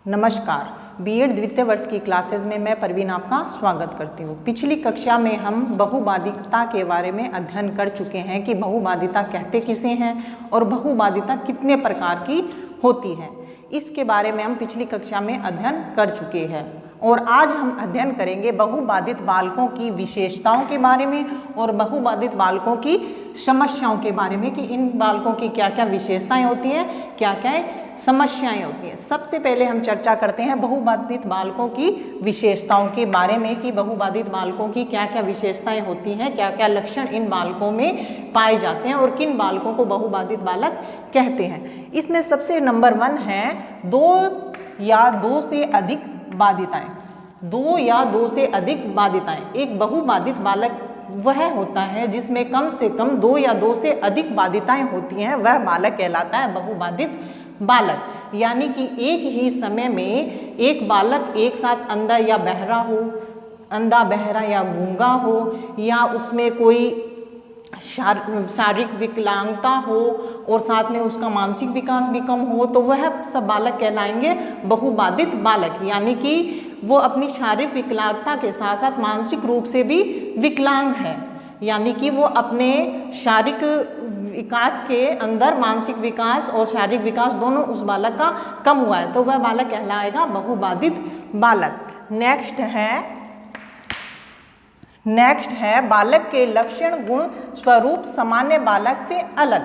नमस्कार। बीएड द्वितीय वर्ष की क्लासेज में मैं परवीन आपका स्वागत करती हूँ। पिछली कक्षा में हम बहुबाधिकता के बारे में अध्ययन कर चुके हैं कि बहुबाधिता कहते किसे हैं और बहुबाधिता कितने प्रकार की होती है। इसके बारे में हम पिछली कक्षा में अध्ययन कर चुके हैं और आज हम अध्ययन करेंगे बहुबाधित बालकों की विशेषताओं के बारे में और बहुबाधित बालकों की समस्याओं के बारे में कि इन बालकों की क्या क्या विशेषताएं होती हैं, क्या क्या समस्याएं होती हैं। सबसे पहले हम चर्चा करते हैं बहुबाधित बालकों की विशेषताओं के बारे में कि बहुबाधित बालकों की क्या क्या विशेषताएं होती हैं, क्या क्या लक्षण इन बालकों में पाए जाते हैं और किन बालकों को बहुबाधित बालक कहते हैं। इसमें सबसे नंबर 1 है 2 या 2 से अधिक बाधिताएं। 2 या 2 से अधिक बाधिताएं। एक बहुबाधित बालक वह होता है जिसमें कम से कम 2 या 2 से अधिक बाधिताएं होती हैं, वह बालक कहलाता है बहुबाधित बालक। यानी कि एक ही समय में एक बालक एक साथ अंधा या बहरा हो, अंधा बहरा या गूंगा हो, या उसमें कोई शारीरिक विकलांगता हो और साथ में उसका मानसिक विकास भी कम हो, तो वह सब बालक कहलाएंगे बहुबाधित बालक। यानी कि वो अपनी शारीरिक विकलांगता के साथ साथ मानसिक रूप से भी विकलांग है। यानी कि वो अपने शारीरिक विकास के अंदर मानसिक विकास और शारीरिक विकास दोनों उस बालक का कम हुआ है, तो वह बालक कहलाएगा बहुबाधित बालक। नेक्स्ट है बालक के लक्षण गुण स्वरूप सामान्य बालक से अलग।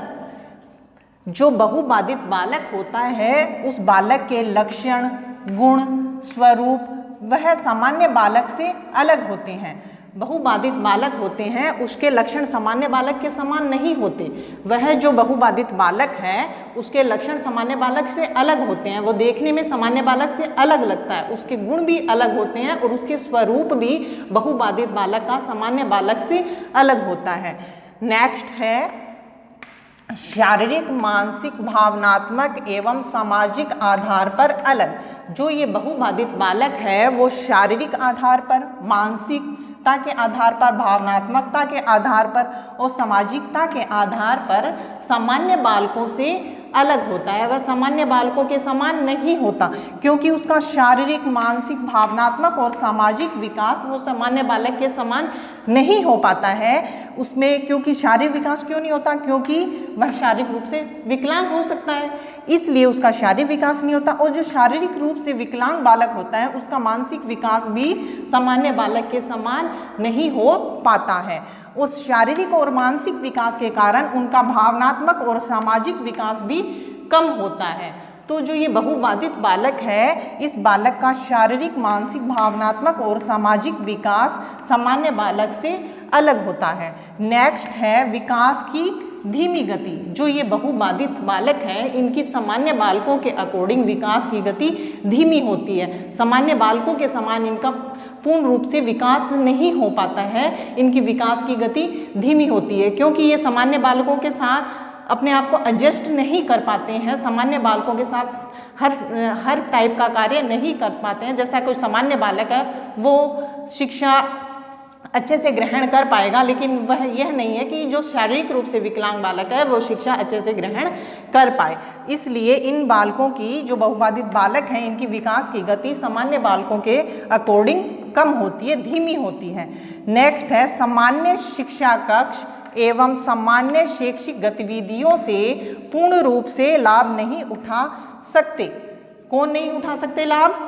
जो बहुबाधित बालक होता है उस बालक के लक्षण गुण स्वरूप वह सामान्य बालक से अलग होते हैं। बहुबाधित बालक होते हैं उसके लक्षण सामान्य बालक के समान नहीं होते। वह जो बहुबाधित बालक है उसके लक्षण सामान्य बालक से अलग होते हैं। वो देखने में सामान्य बालक से अलग लगता है, उसके गुण भी अलग होते हैं और उसके स्वरूप भी बहुबाधित बालक का सामान्य बालक से अलग होता है। नेक्स्ट है शारीरिक, मानसिक, भावनात्मक एवं सामाजिक आधार पर अलग। जो ये बहुबाधित बालक है वो शारीरिक आधार पर, मानसिकता के आधार पर, भावनात्मकता के आधार पर और सामाजिकता के आधार पर सामान्य बालकों से अलग होता है। वह सामान्य बालकों के समान नहीं होता क्योंकि उसका शारीरिक, मानसिक, भावनात्मक और सामाजिक विकास वो सामान्य बालक के समान नहीं हो पाता है उसमें। क्योंकि शारीरिक विकास क्यों नहीं होता? क्योंकि वह शारीरिक रूप से विकलांग हो सकता है, इसलिए उसका शारीरिक विकास नहीं होता। और जो शारीरिक रूप से विकलांग बालक होता है उसका मानसिक विकास भी सामान्य बालक के समान नहीं हो पाता है। उस शारीरिक और मानसिक विकास के कारण उनका भावनात्मक और सामाजिक विकास भी कम होता है। तो जो ये बहुबाधित बालक है इस बालक का शारीरिक, मानसिक, भावनात्मक और सामाजिक विकास सामान्य बालक से अलग होता है। नेक्स्ट है विकास की धीमी गति। जो ये बहुबाधित बालक है इनकी सामान्य बालकों के अकॉर्डिंग विकास की गति धीमी होती है। सामान्य बालकों के समान इनका पूर्ण रूप से विकास नहीं हो पाता है, इनकी विकास की गति धीमी होती है क्योंकि ये सामान्य बालकों के साथ अपने आप को एडजस्ट नहीं कर पाते हैं। सामान्य बालकों के साथ हर टाइप का कार्य नहीं कर पाते हैं। जैसा कोई सामान्य बालक है वो शिक्षा अच्छे से ग्रहण कर पाएगा, लेकिन वह यह नहीं है कि जो शारीरिक रूप से विकलांग बालक है वो शिक्षा अच्छे से ग्रहण कर पाए। इसलिए इन बालकों की जो बहुबाधित बालक हैं इनकी विकास की गति सामान्य बालकों के अकॉर्डिंग कम होती है, धीमी होती है। नेक्स्ट है सामान्य शिक्षा कक्ष एवं सामान्य शैक्षिक गतिविधियों से पूर्ण रूप से लाभ नहीं उठा सकते। कौन नहीं उठा सकते लाभ?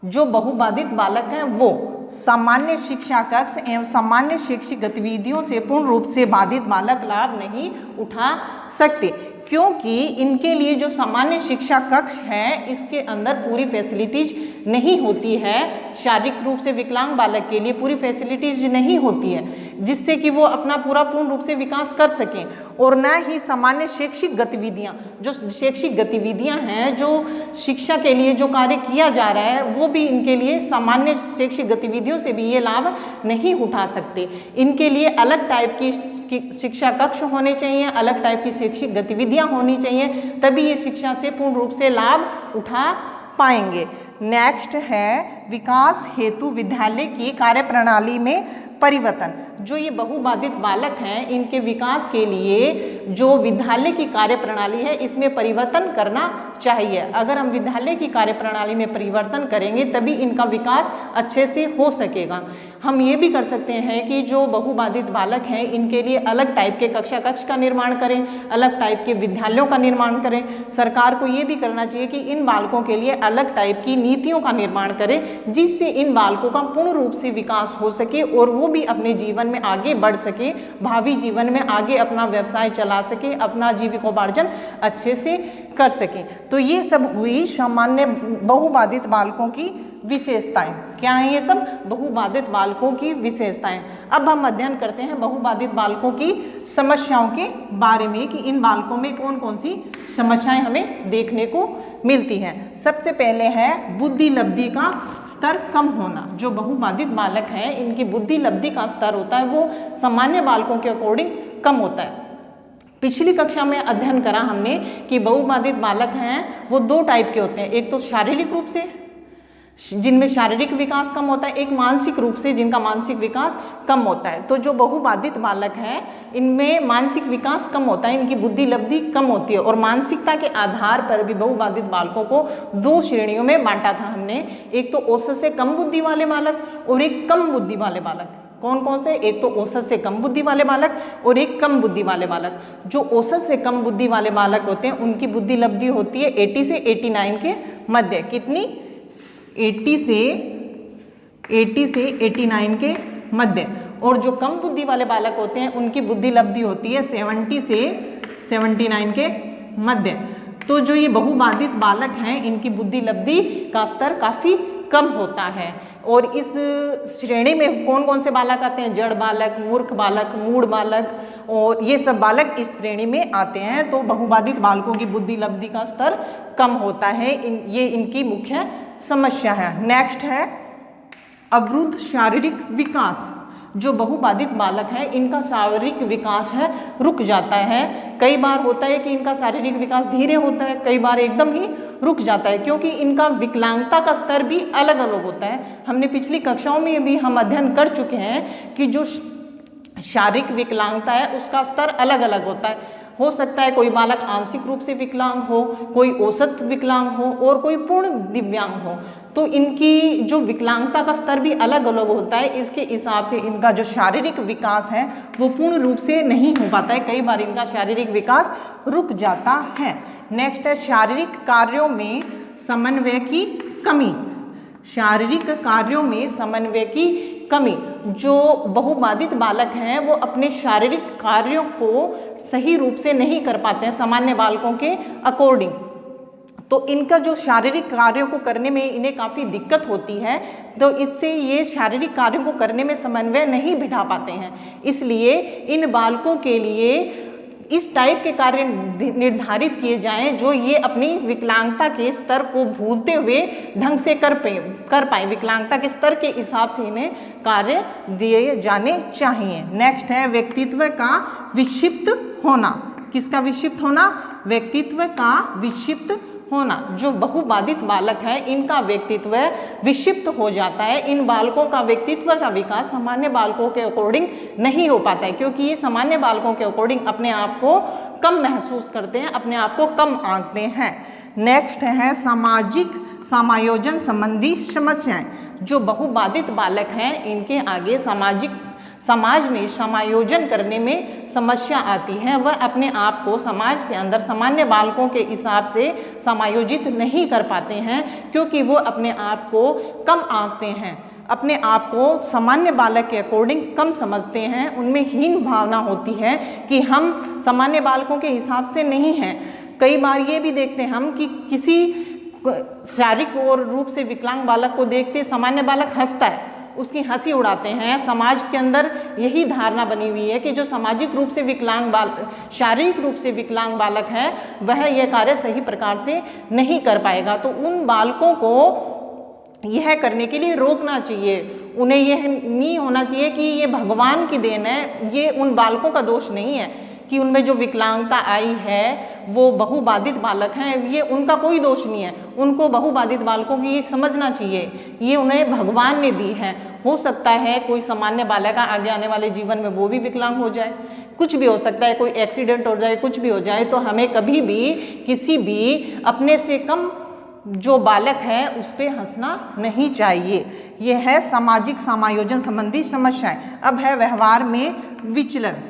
जो बहुबाधित बालक हैं वो सामान्य शिक्षा कक्ष एवं सामान्य शैक्षिक गतिविधियों से पूर्ण रूप से बाधित बालक लाभ नहीं उठा सकते क्योंकि इनके लिए जो सामान्य शिक्षा कक्ष है इसके अंदर पूरी फैसिलिटीज नहीं होती है। शारीरिक रूप से विकलांग बालक के लिए पूरी फैसिलिटीज नहीं होती है जिससे कि वो अपना पूरा पूर्ण रूप से विकास कर सकें। और न ही सामान्य शैक्षिक गतिविधियाँ, जो शैक्षिक गतिविधियाँ हैं, जो शिक्षा के लिए जो कार्य किया जा रहा है वो भी इनके लिए सामान्य शैक्षिक गतिविधियों से भी ये लाभ नहीं उठा सकते। इनके लिए अलग टाइप की शिक्षा कक्ष होने चाहिए, अलग टाइप की शैक्षिक गतिविधियाँ होनी चाहिए, तभी ये शिक्षा से पूर्ण रूप से लाभ उठा पाएंगे। नेक्स्ट है विकास हेतु विद्यालय की कार्यप्रणाली में परिवर्तन। जो ये बहुबाधित बालक हैं इनके विकास के लिए जो विद्यालय की कार्यप्रणाली है इसमें परिवर्तन करना चाहिए। अगर हम विद्यालय की कार्यप्रणाली में परिवर्तन करेंगे तभी इनका विकास अच्छे से हो सकेगा। हम ये भी कर सकते हैं कि जो बहुबाधित बालक हैं इनके लिए अलग टाइप के कक्ष का निर्माण करें, अलग टाइप के विद्यालयों का निर्माण करें। सरकार को ये भी करना चाहिए कि इन बालकों के लिए अलग टाइप की नीतियों का निर्माण करें जिससे इन बालकों का पूर्ण रूप से विकास हो सके और वो भी अपने जीवन में आगे बढ़ सके, भावी जीवन में आगे अपना व्यवसाय चला सके, अपना जीविकोपार्जन अच्छे से कर सके। तो ये सब हुई सामान्य बहुबाधित बालकों की विशेषताएं। क्या हैं ये सब? बहुबाधित बालकों की विशेषताएं। अब हम अध्ययन करते हैं बहुबाधित बालकों की समस्याओं के बारे में कि इन बालकों में कौन कौन सी समस्याएं हमें देखने को मिलती हैं। सबसे पहले है बुद्धि लब्धि का स्तर कम होना। जो बहुबाधित बालक हैं इनकी बुद्धि लब्धि का स्तर होता है वो सामान्य बालकों के अकॉर्डिंग कम होता है। पिछली कक्षा में अध्ययन करा हमने कि बहुबाधित बालक हैं वो दो टाइप के होते हैं, एक तो शारीरिक रूप से जिनमें शारीरिक विकास कम होता है, एक मानसिक रूप से जिनका मानसिक विकास कम होता है। तो जो बहुबाधित बालक हैं इनमें मानसिक विकास कम होता है, इनकी बुद्धि लब्धि कम होती है और मानसिकता के आधार पर भी बहुबाधित बालकों को दो श्रेणियों में बांटा था हमने, एक तो औसत से कम बुद्धि वाले बालक और एक कम बुद्धि वाले बालक। कौन कौन से? एक तो औसत से कम बुद्धि वाले बालक और एक कम बुद्धि वाले बालक। जो औसत से कम बुद्धि वाले बालक होते हैं उनकी बुद्धि लब्धि होती है 80 से 89 के मध्य। कितनी? 80 से 89 के मध्य। और जो कम बुद्धि वाले बालक होते हैं उनकी बुद्धि लब्धि होती है 70 से 79 के मध्य। तो जो ये बहुबाधित बालक हैं इनकी बुद्धि लब्धि का स्तर काफ़ी कम होता है। और इस श्रेणी में कौन कौन से बालक आते हैं? जड़ बालक, मूर्ख बालक, मूढ़ बालक और ये सब बालक इस श्रेणी में आते हैं। तो बहुबाधित बालकों की बुद्धि लब्धि का स्तर कम होता है, ये इनकी मुख्य समस्या है। नेक्स्ट है अवरुद्ध शारीरिक विकास। जो बहुबाधित बालक है इनका शारीरिक विकास है रुक जाता है। कई बार होता है कि इनका शारीरिक विकास धीरे होता है, कई बार एकदम ही रुक जाता है क्योंकि इनका विकलांगता का स्तर भी अलग अलग होता है। हमने पिछली कक्षाओं में भी हम अध्ययन कर चुके हैं कि जो शारीरिक विकलांगता है उसका स्तर अलग अलग होता है। हो सकता है कोई बालक आंशिक रूप से विकलांग हो, कोई औसत विकलांग हो और कोई पूर्ण दिव्यांग हो। तो इनकी जो विकलांगता का स्तर भी अलग अलग होता है, इसके हिसाब से इनका जो शारीरिक विकास है वो पूर्ण रूप से नहीं हो पाता है, कई बार इनका शारीरिक विकास रुक जाता है। नेक्स्ट है शारीरिक कार्यों में समन्वय की कमी। शारीरिक कार्यों में समन्वय की कमी। जो बहुबाधित बालक हैं वो अपने शारीरिक कार्यों को सही रूप से नहीं कर पाते हैं सामान्य बालकों के अकॉर्डिंग। तो इनका जो शारीरिक कार्यों को करने में इन्हें काफ़ी दिक्कत होती है, तो इससे ये शारीरिक कार्यों को करने में समन्वय नहीं बिठा पाते हैं। इसलिए इन बालकों के लिए इस टाइप के कार्य निर्धारित किए जाएं जो ये अपनी विकलांगता के स्तर को भूलते हुए ढंग से कर पाए। विकलांगता के स्तर के हिसाब से इन्हें कार्य दिए जाने चाहिए। नेक्स्ट है व्यक्तित्व का विक्षिप्त होना। किसका विक्षिप्त होना? व्यक्तित्व का विक्षिप्त होना। जो बहुबाधित बालक है इनका व्यक्तित्व विक्षिप्त हो जाता है। इन बालकों का व्यक्तित्व का विकास सामान्य बालकों के अकॉर्डिंग नहीं हो पाता है क्योंकि ये सामान्य बालकों के अकॉर्डिंग अपने आप को कम महसूस करते हैं, अपने आप को कम आंकते हैं। नेक्स्ट है सामाजिक समायोजन संबंधी समस्याएं। जो बहुबाधित बालक हैं इनके आगे समाज में समायोजन करने में समस्या आती है। वह अपने आप को समाज के अंदर सामान्य बालकों के हिसाब से समायोजित नहीं कर पाते हैं क्योंकि वो अपने आप को कम आंकते हैं, अपने आप को सामान्य बालक के अकॉर्डिंग कम समझते हैं। उनमें हीन भावना होती है कि हम सामान्य बालकों के हिसाब से नहीं हैं। कई बार ये भी देखते हैं हम कि किसी शारीरिक और रूप से विकलांग बालक को देखते सामान्य बालक हंसता है, उसकी हंसी उड़ाते हैं। समाज के अंदर यही धारणा बनी हुई है कि जो सामाजिक रूप से विकलांग शारीरिक रूप से विकलांग बालक है वह यह कार्य सही प्रकार से नहीं कर पाएगा। तो उन बालकों को यह करने के लिए रोकना चाहिए। उन्हें यह नहीं होना चाहिए कि ये भगवान की देन है, ये उन बालकों का दोष नहीं है। कि उनमें जो विकलांगता आई है वो बहुबाधित बालक हैं, ये उनका कोई दोष नहीं है। उनको बहुबाधित बालकों की ये समझना चाहिए, ये उन्हें भगवान ने दी है। हो सकता है कोई सामान्य बालक आगे आने वाले जीवन में वो भी विकलांग हो जाए, कुछ भी हो सकता है, कोई एक्सीडेंट हो जाए, कुछ भी हो जाए। तो हमें कभी भी किसी भी अपने से कम जो बालक है उस पर हंसना नहीं चाहिए। यह है सामाजिक समायोजन संबंधी समस्याएं। अब है व्यवहार में विचलन।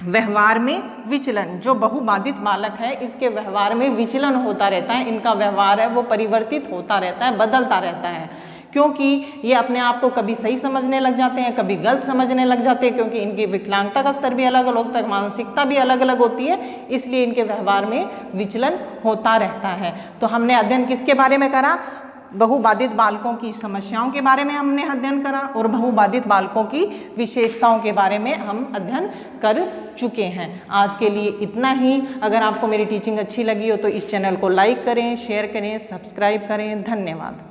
व्यवहार में विचलन, जो बहुबाधित बालक है इसके व्यवहार में विचलन होता रहता है, इनका व्यवहार है वो परिवर्तित होता रहता है, बदलता रहता है, क्योंकि ये अपने आप को कभी सही समझने लग जाते हैं, कभी गलत समझने लग जाते हैं, क्योंकि इनकी विकलांगता का स्तर भी अलग अलग होता है, मानसिकता भी अलग अलग होती है, इसलिए इनके व्यवहार में विचलन होता रहता है। तो हमने अध्ययन किसके बारे में करा? बहुबाधित बालकों की समस्याओं के बारे में हमने अध्ययन करा और बहुबाधित बालकों की विशेषताओं के बारे में हम अध्ययन कर चुके हैं। आज के लिए इतना ही। अगर आपको मेरी टीचिंग अच्छी लगी हो तो इस चैनल को लाइक करें, शेयर करें, सब्सक्राइब करें। धन्यवाद।